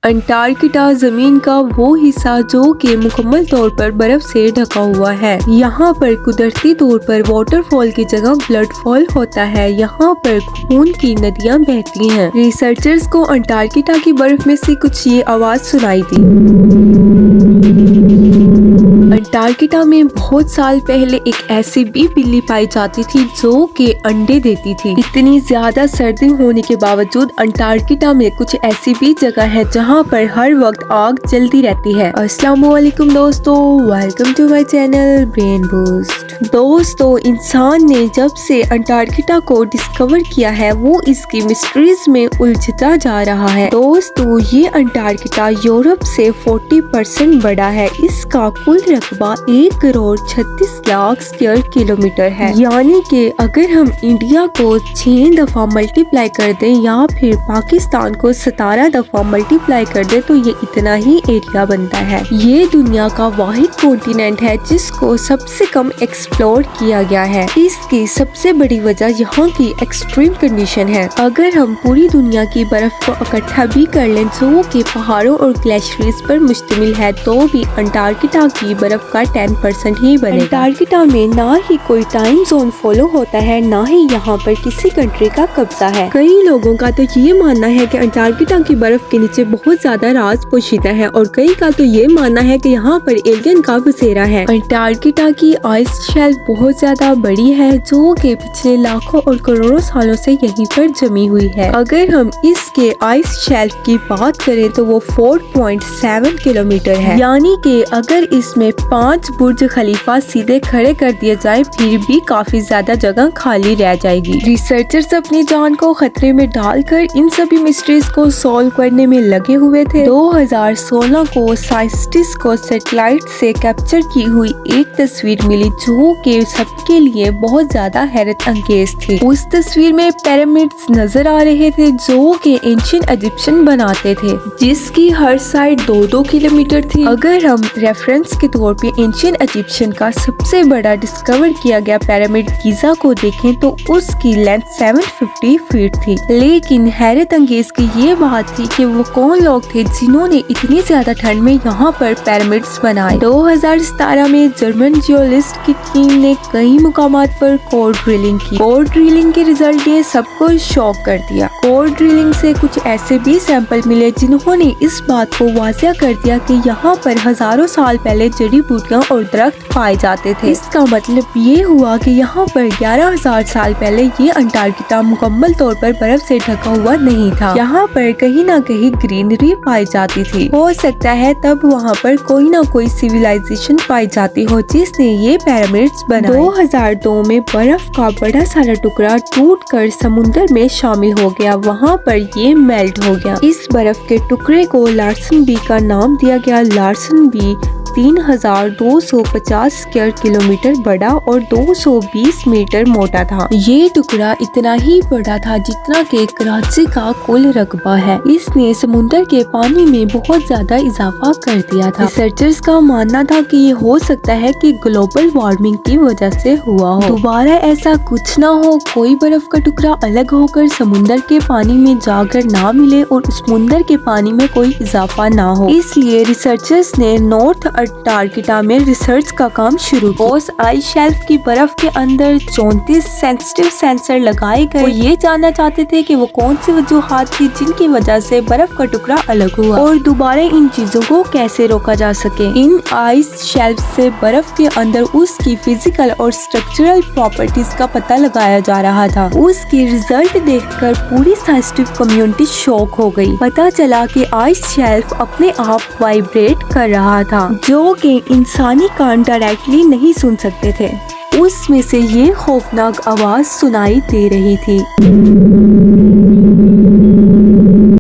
Antarctica जमीन का वो हिस्सा जो कि मुकम्मल तौर पर बर्फ से ढका हुआ है। यहाँ पर कुदरती तौर पर वाटरफॉल की जगह ब्लडफॉल होता है। यहाँ पर खून की नदियाँ बहती हैं। रिसर्चर्स को अंटार्कटिका की बर्फ में से कुछ ये आवाज सुनाई दी। अंटार्कटिका में बहुत साल पहले एक ऐसी भी बिल्ली पाई जाती थी जो कि अंडे देती थी। इतनी ज्यादा सर्दी होने के बावजूद अंटार्कटिका में कुछ ऐसी भी जगह है जहाँ पर हर वक्त आग जलती रहती है। अस्सलाम वालेकुम दोस्तों, welcome to my channel brain boost. दोस्तों, इंसान ने जब से अंटार्कटिका को डिस्कवर किया है वो इसकी मिस्ट्रीज में उलझता जा रहा है। दोस्तों, ये अंटार्कटिका यूरोप से 40% बड़ा है। इसका कुल रकबा 1,36,00,000 स्क्वायर किलोमीटर है। यानी कि अगर हम इंडिया को 6 दफा मल्टीप्लाई कर दें या फिर पाकिस्तान को 17 दफा मल्टीप्लाई कर दें तो ये इतना ही एरिया बनता है। ये दुनिया का वाहिद कॉन्टिनेंट है जिसको सबसे कम एक्सप्लोर किया गया है। इसकी सबसे बड़ी वजह यहाँ की एक्सट्रीम कंडीशन है। अगर हम पूरी दुनिया की बर्फ को इकट्ठा भी कर लें जो कि पहाड़ों और ग्लेशियर्स पर मुश्तमिल है तो भी अंटार्कटिका की बर्फ का 10% ही बनेगा। अंटार्कटिका में ना ही कोई टाइम जोन फॉलो होता है, ना ही यहाँ पर किसी कंट्री का कब्जा है। कई लोगों का तो ये मानना है कि अंटार्कटिका की बर्फ के नीचे बहुत ज्यादा राज पोशीदा है और कई का तो ये मानना है कि यहाँ पर एलियन का बसेरा है। अंटार्कटिका की आइस शेल्फ बहुत ज्यादा बड़ी है जो कि पिछले लाखों और करोड़ों सालों से यहीं पर जमी हुई है। अगर हम इसके आइस शेल्फ की बात करें तो वो 4.7 किलोमीटर है। यानी कि अगर इसमें 5 बुर्ज खलीफा सीधे खड़े कर दिए जाए फिर भी काफी ज्यादा जगह खाली रह जाएगी। रिसर्चर्स अपनी जान को खतरे में डालकर इन सभी मिस्ट्रीज को सॉल्व करने में लगे हुए थे। 2016 को साइंटिस्ट को सैटेलाइट से कैप्चर की हुई एक तस्वीर मिली जो कि सबके लिए बहुत ज्यादा हैरत अंगेज थी। उस तस्वीर में पिरामिड्स नजर आ रहे थे जो कि एंशिएंट इजिप्शियन बनाते थे, जिसकी हर साइड 2-2 किलोमीटर थी। अगर हम रेफरेंस के तौर पे एंशिएंट इजिप्शियन का सबसे बड़ा डिस्कवर किया गया पिरामिड गीजा को देखें तो उसकी लेंथ 750 फीट थी। लेकिन हैरत अंगेज की ये बात थी कि वो कौन लोग थे जिन्होंने इतनी ज्यादा ठंड में यहाँ पर पिरामिड्स बनाए। 2017 में जर्मन जियोलॉजिस्ट की टीम ने कई मुकामात पर कोर ड्रिलिंग की। कोर ड्रिलिंग के रिजल्ट ने सबको शॉक कर दिया। कोर ड्रिलिंग से कुछ ऐसे भी सैंपल मिले जिन्होंने इस बात को वाज़िया कर दिया कि यहाँ पर हजारों साल पहले जड़ी बूटियाँ और दरख्त पाए जाते थे। इसका मतलब ये हुआ कि यहाँ पर 11,000 साल पहले ये अंटार्कटिका मुकम्मल तौर पर बर्फ से ढका हुआ नहीं था। यहाँ पर कहीं ना कहीं ग्रीनरी पाई जाती थी। हो सकता है तब वहाँ पर कोई ना कोई सिविलाइजेशन पाई जाती हो जिसने ये पिरामिड्स बनाए। 2002 में बर्फ का बड़ा सारा टुकड़ा टूटकर समुद्र में शामिल हो गया। वहाँ पर ये मेल्ट हो गया। इस बर्फ के टुकड़े को लार्सन बी का नाम दिया गया। लार्सन बी 3,250 स्क्वायर किलोमीटर बड़ा और 220 मीटर मोटा था। ये टुकड़ा इतना ही बड़ा था जितना कि कराची का कुल रकबा है। इसने समुद्र के पानी में बहुत ज्यादा इजाफा कर दिया था। रिसर्चर्स का मानना था कि ये हो सकता है कि ग्लोबल वार्मिंग की वजह से हुआ हो। दोबारा ऐसा कुछ ना हो, कोई बर्फ का टुकड़ा अलग होकर समुद्र के पानी में जाकर ना मिले और समुद्र के पानी में कोई इजाफा ना हो। इसलिए रिसर्चर्स ने नॉर्थ अंटार्कटिका में रिसर्च का काम शुरू किया। उस आइस शेल्फ की बर्फ के अंदर 34 सेंसिटिव सेंसर लगाए गए। वो ये जानना चाहते थे कि वो कौन सी वजूहात थी जिनकी वजह से बर्फ का टुकड़ा अलग हुआ और दोबारा इन चीजों को कैसे रोका जा सके। इन आइस शेल्फ से बर्फ के अंदर उसकी फिजिकल और स्ट्रक्चरल प्रॉपर्टीज का पता लगाया जा रहा था। उसके रिजल्ट देखकर पूरी साइंटिफिक कम्युनिटी शॉक हो गई। पता चला कि आइस शेल्फ अपने आप वाइब्रेट कर रहा था जो कि इंसानी कान डायरेक्टली नहीं सुन सकते थे। उसमें से ये खौफनाक आवाज सुनाई दे रही थी।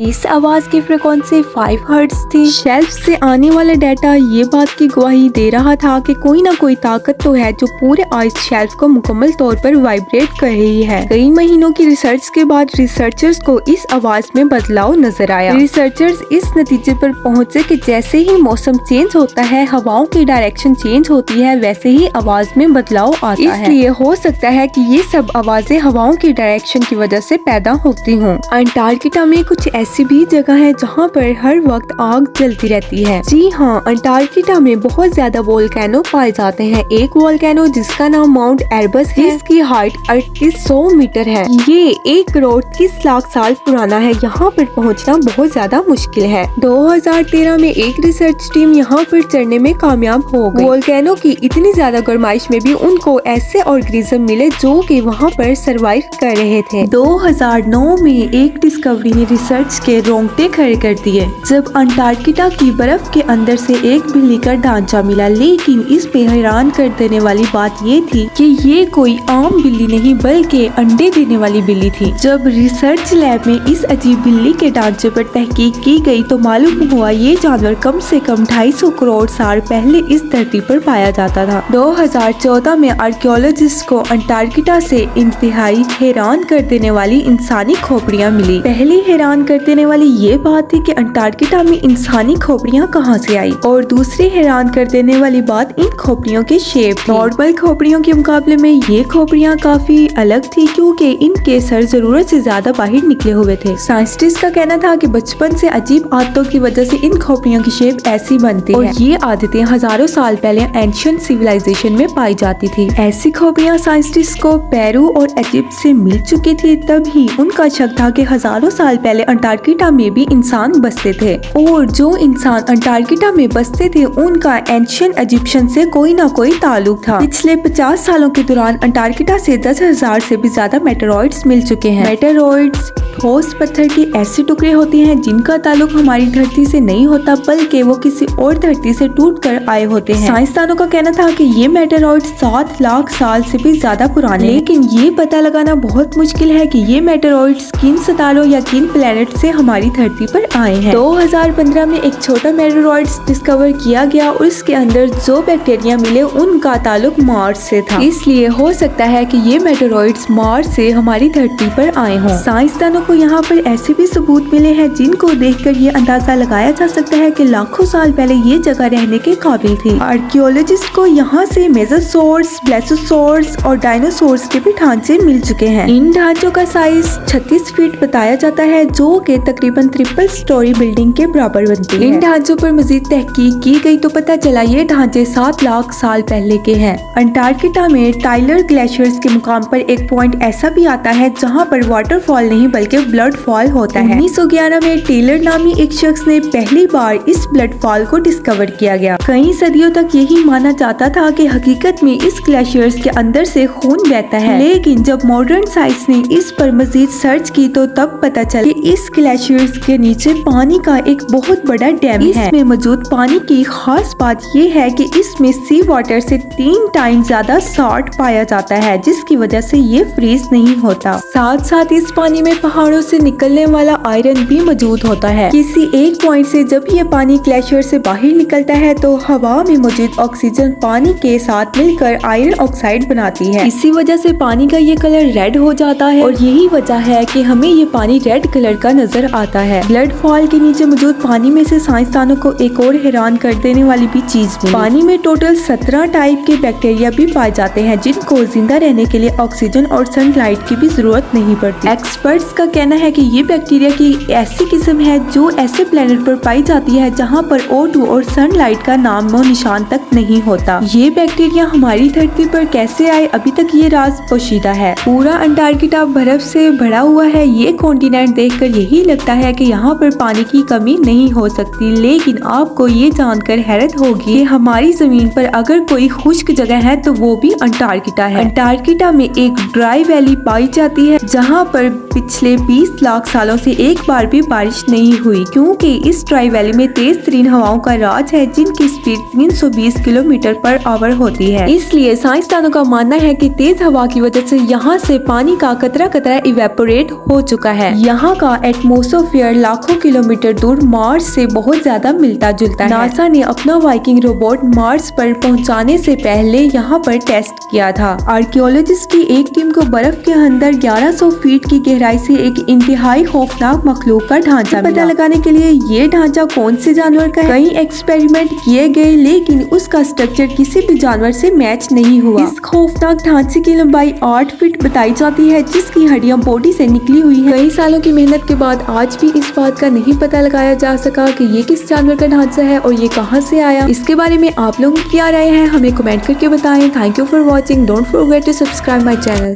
इस आवाज की फ्रीक्वेंसी 5 हर्ट्ज थी। शेल्फ से आने वाला डाटा ये बात की गवाही दे रहा था कि कोई ना कोई ताकत तो है जो पूरे आइस शेल्फ को मुकम्मल तौर पर वाइब्रेट कर रही है। कई महीनों की रिसर्च के बाद रिसर्चर्स को इस आवाज में बदलाव नजर आया। रिसर्चर्स इस नतीजे पर पहुंचे कि जैसे ही मौसम चेंज होता है, हवाओं की डायरेक्शन चेंज होती है, वैसे ही आवाज में बदलाव आता है। इसलिए हो सकता है कि ये सब आवाजें हवाओं की डायरेक्शन की वजह से पैदा होती हों। अंटार्कटिका में कुछ ऐसी ऐसी भी जगह है जहाँ पर हर वक्त आग जलती रहती है। जी हाँ, अंटार्कटिका में बहुत ज्यादा वोल्केनो पाए जाते हैं। एक वोल्केनो जिसका नाम माउंट एरबस है, इसकी हाइट 3800 मीटर है। ये 1 करोड़ 30 लाख साल पुराना है। यहाँ पर पहुँचना बहुत ज्यादा मुश्किल है। 2013 में एक रिसर्च टीम यहाँ पर चढ़ने में कामयाब हो गई। वोल्केनो की इतनी ज्यादा गर्माइश में भी उनको ऐसे ऑर्गेनिज्म मिले जो कि वहाँ पर सरवाइव कर रहे थे। 2009 में एक डिस्कवरी ने रिसर्च के रोंगटे खड़े कर दिए जब अंटार्कटिका की बर्फ के अंदर से एक बिल्ली का ढांचा मिला। लेकिन इस पे हैरान कर देने वाली बात ये थी कि ये कोई आम बिल्ली नहीं बल्कि अंडे देने वाली बिल्ली थी। जब रिसर्च लैब में इस अजीब बिल्ली के ढांचे पर तहकीक की गई तो मालूम हुआ ये जानवर कम से कम 250 करोड़ साल पहले इस धरती पर पाया जाता था। 2014 में आर्कियोलॉजिस्ट को अंटार्कटिका से इंतहाई हैरान कर देने वाली इंसानी खोपड़ियां मिली। पहली हैरान कर देने वाली ये बात थी कि अंटार्कटिका में इंसानी खोपड़ियां कहां से आई, और दूसरी हैरान कर देने वाली बात इन खोपड़ियों के शेप थी। नॉर्मल खोपड़ियों के मुकाबले में ये खोपड़ियां काफी अलग थी क्योंकि इनके सर जरूरत से ज्यादा बाहर निकले हुए थे। साइंटिस्ट का कहना था कि बचपन से अजीब आदतों की वजह से इन खोपड़ियों की शेप ऐसी बनती है, और ये आदतें हजारों साल पहले एंशिएंट सिविलाइजेशन में पाई जाती थी। ऐसी खोपड़ियां साइंटिस्ट को पेरू और इजिप्ट से मिल चुकी थी। तभी उनका शक था कि हजारों साल पहले अंटार्कटिका में भी इंसान बसते थे, और जो इंसान अंटार्कटिका में बसते थे उनका एंशिएंट इजिप्शियन से कोई ना कोई ताल्लुक था। पिछले 50 सालों के दौरान अंटार्कटिका से 10,000 से भी ज्यादा मेटेरॉइड्स मिल चुके हैं। मेटेरॉइड्स ठोस पत्थर के ऐसे टुकड़े होते हैं जिनका ताल्लुक हमारी धरती से नहीं होता बल्कि वो किसी और धरती से टूटकर आए होते हैं। साइंसदानों का कहना था कि ये मेटेरॉइड्स 7 लाख साल से भी ज्यादा पुराने, लेकिन ये पता लगाना बहुत मुश्किल है कि ये मेटेरॉइड्स किन सितारों या किन प्लेनेट से हमारी धरती पर आए हैं। 2015 में एक छोटा मेटेरॉइड्स डिस्कवर किया गया और इसके अंदर जो बैक्टीरिया मिले उनका ताल्लुक मार्स से था। इसलिए हो सकता है कि ये मेटेरॉइड्स मार्स से हमारी धरती पर आए हों। साइंसदानों को यहाँ पर ऐसे भी सबूत मिले हैं जिनको देखकर ये अंदाजा लगाया जा सकता है कि लाखों साल पहले ये जगह रहने के काबिल थी। आर्कियोलॉजिस्ट को यहाँ से मेसोसॉर्स, ब्लेसोसॉर्स और डायनासोर्स के भी ढांचे मिल चुके हैं। इन ढांचों का साइज 36 फीट बताया जाता है जो कि तकरीबन 3 स्टोरी बिल्डिंग के बराबर बनती है। इन ढांचों पर मजीद तहकीक की गई तो पता चला ये ढांचे 7 लाख साल पहले के हैं। अंटार्कटिका में टाइलर ग्लेशियर्स के मुकाम पर एक पॉइंट ऐसा भी आता है जहाँ पर वाटरफॉल नहीं बल्कि ब्लड फॉल होता है। 1911 में टेलर नामी एक शख्स ने पहली बार इस ब्लड फॉल को डिस्कवर किया गया। कई सदियों तक यही माना जाता था कि हकीकत में इस ग्लेशियर्स के अंदर से खून बहता है, लेकिन जब मॉडर्न साइंस ने इस पर मजीद सर्च की तो तब पता चला कि इस ग्लेशियर्स के नीचे पानी का एक बहुत बड़ा डैम है। इसमें मौजूद पानी की खास बात ये है कि इसमें सी वाटर से 3 टाइम ज्यादा सॉल्ट पाया जाता है, जिसकी वजह से ये फ्रीज नहीं होता। साथ साथ इस पानी में पहाड़ों से निकलने वाला आयरन भी मौजूद होता है। किसी एक पॉइंट से जब ये पानी ग्लेशियर से बाहर निकलता है तो हवा में मौजूद ऑक्सीजन पानी के साथ मिलकर आयरन ऑक्साइड बनाती है। इसी वजह से पानी का ये कलर रेड हो जाता है, और यही वजह है कि हमें ये पानी रेड कलर का नजर आता है। ब्लड फॉल के नीचे मौजूद पानी में से साइंसदानों को एक और हैरान कर देने वाली भी चीज मिली। पानी में टोटल 17 टाइप के बैक्टीरिया भी पाए जाते हैं जिनको जिंदा रहने के लिए ऑक्सीजन और सनलाइट की भी जरूरत नहीं पड़ती। एक्सपर्ट्स का कहना है कि ये बैक्टीरिया की ऐसी किस्म है जो ऐसे प्लेनेट पर पाई जाती है जहाँ पर O2 और सनलाइट का नामो निशान तक नहीं होता। ये बैक्टीरिया हमारी धरती पर कैसे आए अभी तक ये राज पोशीदा है। पूरा अंटार्कटिका बर्फ से भरा हुआ है। ये कॉन्टिनेंट देखकर यही लगता है कि यहाँ पर पानी की कमी नहीं हो सकती, लेकिन आपको ये जानकर हैरत होगी कि हमारी जमीन पर अगर कोई खुश्क जगह है तो वो भी अंटार्कटिका है। अंटार्कटिका में एक ड्राई वैली पाई जाती है जहाँ पर पिछले 20 लाख सालों से एक बार भी बारिश नहीं हुई, क्योंकि इस ड्राई वैली में तेज तरीन हवाओं का राज है जिनकी स्पीड 320 किलोमीटर पर आवर होती है। इसलिए साइंसदानों का मानना है कि तेज हवा की वजह से यहाँ से पानी का कतरा कतरा इवेपोरेट हो चुका है। यहाँ का एटमॉस्फेयर लाखों किलोमीटर दूर मार्स से बहुत ज्यादा मिलता जुलता है। नासा ने अपना वाइकिंग रोबोट मार्स पर पहुँचाने से पहले यहाँ पर टेस्ट किया था। आर्कियोलॉजिस्ट की एक टीम को बर्फ के अंदर 1100 फीट की गहराई से एक इंतहाई खौफनाक मखलूक का ढांचा पता लगाने के लिए ये ढांचा कौन से जानवर का है। कई एक्सपेरिमेंट किए गए लेकिन उसका स्ट्रक्चर किसी भी जानवर से मैच नहीं हुआ। इस खौफनाक ढांचे की लंबाई 8 फीट बताई जाती है जिसकी हड्डियां बॉडी से निकली हुई है। कई सालों की मेहनत के बाद आज भी इस बात का नहीं पता लगाया जा सका कि ये किस जानवर का ढांचा है और ये कहां से आया। इसके बारे में आप लोगों की क्या राय है हमें कमेंट करके बताएं। Thank you for watching. Don't forget to subscribe my channel.